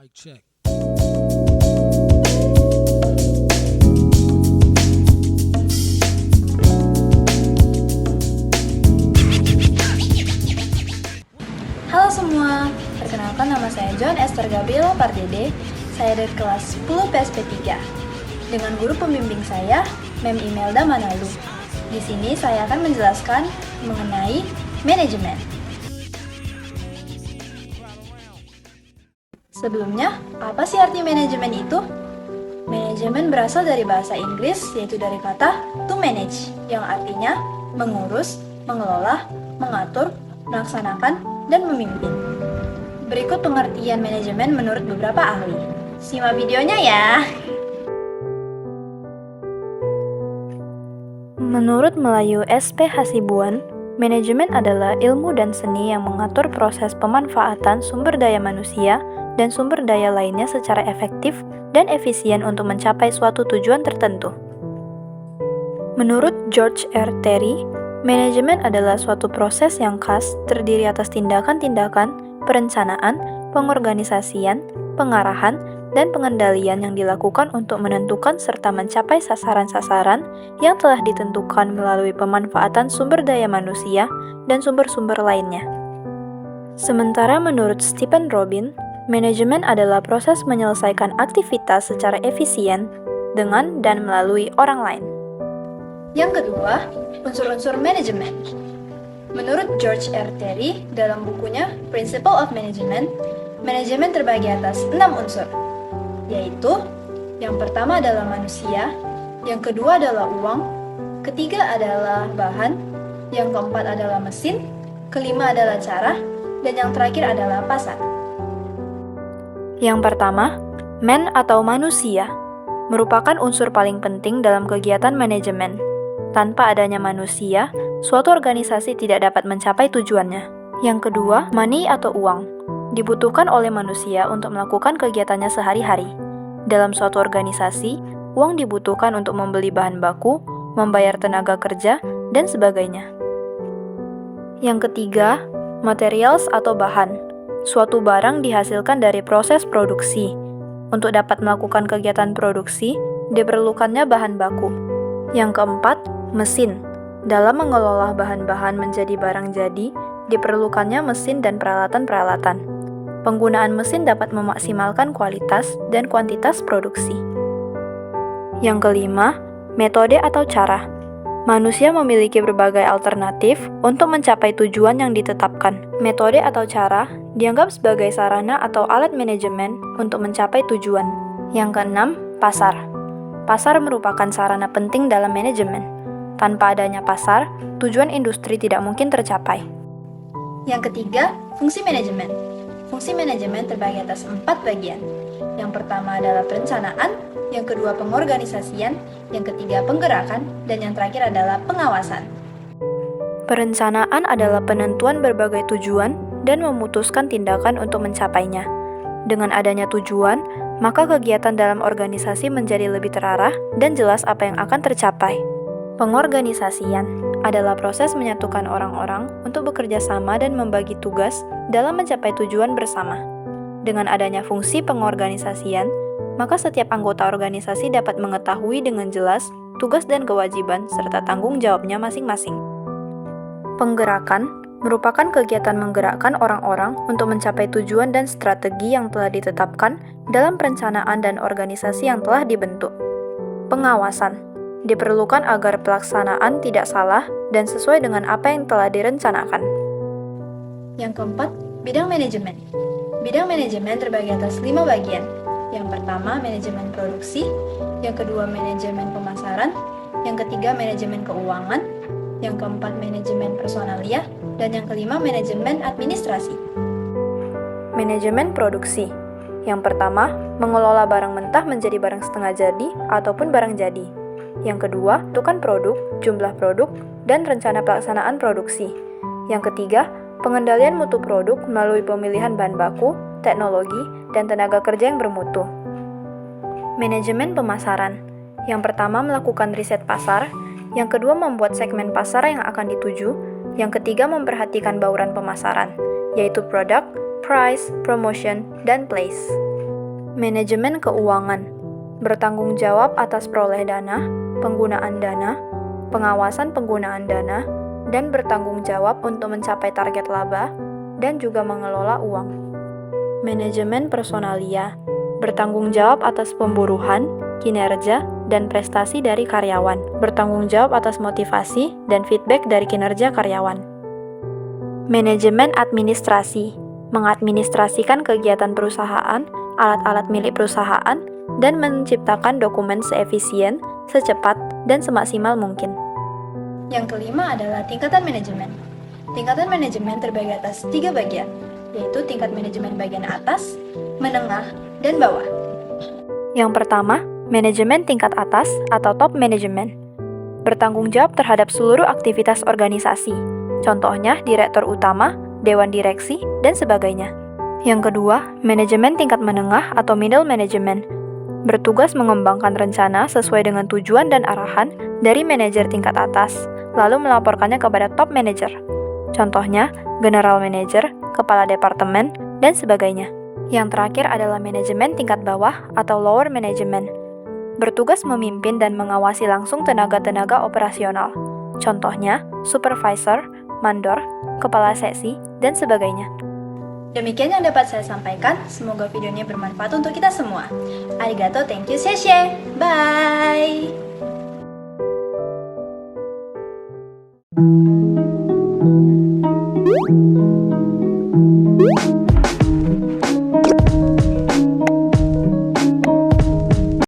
Mic check. Halo semua, perkenalkan nama saya John Esther Gabriela Pardede. Saya dari kelas 10 PSP 3. Dengan guru pembimbing saya, Mem Imelda Manalu. Di sini saya akan menjelaskan mengenai manajemen. Sebelumnya, apa sih arti manajemen itu? Manajemen berasal dari bahasa Inggris, yaitu dari kata to manage, yang artinya mengurus, mengelola, mengatur, melaksanakan, dan memimpin. Berikut pengertian manajemen menurut beberapa ahli. Simak videonya ya! Menurut Melayu SP Hasibuan, manajemen adalah ilmu dan seni yang mengatur proses pemanfaatan sumber daya manusia dan sumber daya lainnya secara efektif dan efisien untuk mencapai suatu tujuan tertentu. Menurut George R. Terry, manajemen adalah suatu proses yang khas terdiri atas tindakan-tindakan, perencanaan, pengorganisasian, pengarahan, dan pengendalian yang dilakukan untuk menentukan serta mencapai sasaran-sasaran yang telah ditentukan melalui pemanfaatan sumber daya manusia dan sumber-sumber lainnya. Sementara menurut Stephen Robin, manajemen adalah proses menyelesaikan aktivitas secara efisien dengan dan melalui orang lain. Yang kedua, unsur-unsur manajemen. Menurut George R. Terry, dalam bukunya Principle of Management, manajemen terbagi atas 6 unsur, yaitu yang pertama adalah manusia, yang kedua adalah uang, ketiga adalah bahan, yang keempat adalah mesin, kelima adalah cara, dan yang terakhir adalah pasar. Yang pertama, man atau manusia, merupakan unsur paling penting dalam kegiatan manajemen. Tanpa adanya manusia, suatu organisasi tidak dapat mencapai tujuannya. Yang kedua, money atau uang, dibutuhkan oleh manusia untuk melakukan kegiatannya sehari-hari. Dalam suatu organisasi, uang dibutuhkan untuk membeli bahan baku, membayar tenaga kerja, dan sebagainya. Yang ketiga, materials atau bahan, suatu barang dihasilkan dari proses produksi. Untuk dapat melakukan kegiatan produksi, diperlukannya bahan baku. Yang keempat, mesin. Dalam mengelola bahan-bahan menjadi barang jadi, diperlukannya mesin dan peralatan-peralatan. Penggunaan mesin dapat memaksimalkan kualitas dan kuantitas produksi. Yang kelima, metode atau cara. Manusia memiliki berbagai alternatif untuk mencapai tujuan yang ditetapkan. Metode atau cara dianggap sebagai sarana atau alat manajemen untuk mencapai tujuan. Yang keenam, pasar. Pasar merupakan sarana penting dalam manajemen. Tanpa adanya pasar, tujuan industri tidak mungkin tercapai. Yang ketiga, fungsi manajemen. Fungsi manajemen terbagi atas 4 bagian. Yang pertama adalah perencanaan, yang kedua pengorganisasian, yang ketiga penggerakan, dan yang terakhir adalah pengawasan. Perencanaan adalah penentuan berbagai tujuan dan memutuskan tindakan untuk mencapainya. Dengan adanya tujuan, maka kegiatan dalam organisasi menjadi lebih terarah dan jelas apa yang akan tercapai. Pengorganisasian adalah proses menyatukan orang-orang untuk bekerja sama dan membagi tugas dalam mencapai tujuan bersama. Dengan adanya fungsi pengorganisasian, maka setiap anggota organisasi dapat mengetahui dengan jelas tugas dan kewajiban serta tanggung jawabnya masing-masing. Penggerakan merupakan kegiatan menggerakkan orang-orang untuk mencapai tujuan dan strategi yang telah ditetapkan dalam perencanaan dan organisasi yang telah dibentuk. Pengawasan diperlukan agar pelaksanaan tidak salah dan sesuai dengan apa yang telah direncanakan. Yang keempat, bidang manajemen. Bidang manajemen terbagi atas 5 bagian. Yang pertama, manajemen produksi, yang kedua, manajemen pemasaran, yang ketiga, manajemen keuangan, yang keempat, manajemen personalia, dan yang kelima, manajemen administrasi. Manajemen produksi. Yang pertama, mengelola barang mentah menjadi barang setengah jadi ataupun barang jadi. Yang kedua, tentukan produk, jumlah produk, dan rencana pelaksanaan produksi. Yang ketiga, pengendalian mutu produk melalui pemilihan bahan baku, teknologi, dan tenaga kerja yang bermutu. Manajemen pemasaran. Yang pertama, melakukan riset pasar. Yang kedua, membuat segmen pasar yang akan dituju. Yang ketiga, memperhatikan bauran pemasaran, yaitu product, price, promotion, dan place. Manajemen keuangan bertanggung jawab atas peroleh dana, penggunaan dana, pengawasan penggunaan dana, dan bertanggung jawab untuk mencapai target laba, dan juga mengelola uang. Manajemen personalia bertanggung jawab atas pemburuan, kinerja, dan prestasi dari karyawan, bertanggung jawab atas motivasi dan feedback dari kinerja karyawan. Manajemen administrasi mengadministrasikan kegiatan perusahaan, alat-alat milik perusahaan, dan menciptakan dokumen seefisien, secepat, dan semaksimal mungkin. Yang kelima adalah tingkatan manajemen. Tingkatan manajemen terbagi atas 3 bagian, yaitu tingkat manajemen bagian atas, menengah, dan bawah. Yang pertama, manajemen tingkat atas atau top management. Bertanggung jawab terhadap seluruh aktivitas organisasi, contohnya direktur utama, dewan direksi, dan sebagainya. Yang kedua, manajemen tingkat menengah atau middle management. Bertugas mengembangkan rencana sesuai dengan tujuan dan arahan dari manajer tingkat atas, lalu melaporkannya kepada top manager. Contohnya, general manager, kepala departemen, dan sebagainya. Yang terakhir adalah manajemen tingkat bawah atau lower management. Bertugas memimpin dan mengawasi langsung tenaga-tenaga operasional. Contohnya, supervisor, mandor, kepala seksi, dan sebagainya. Demikian yang dapat saya sampaikan. Semoga videonya bermanfaat untuk kita semua. Arigato, thank you, seshe. Bye!